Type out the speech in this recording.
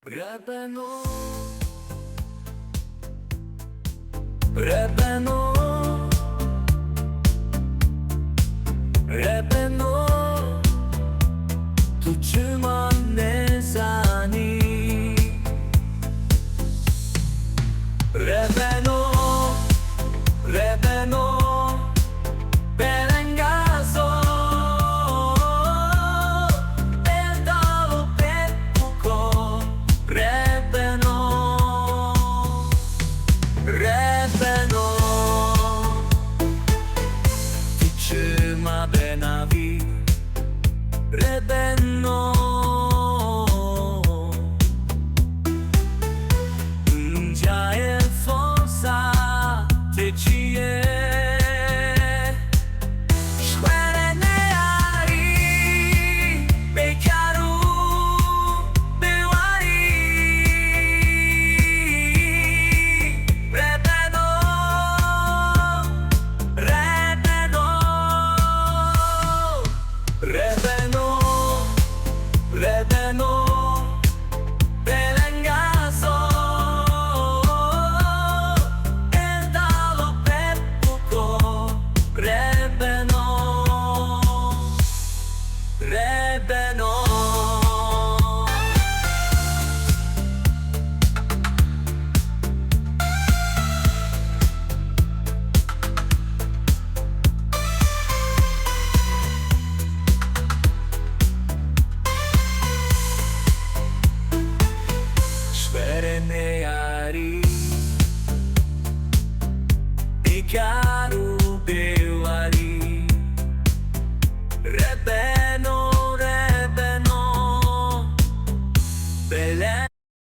Rebeno, Rebeno, Rebeno, tuçman nezani. Rebeno, Rebeno, Berengazo, Pedalo Pepuko, Rebeno, Rebeno, Ticima benavi, Rebeno. Rebeno, Rebeno, Berengazo, Pedalo Pepuko, Rebeno, Rebeno. Neari Ikaru Bewari Rebeno, Rebeno Belen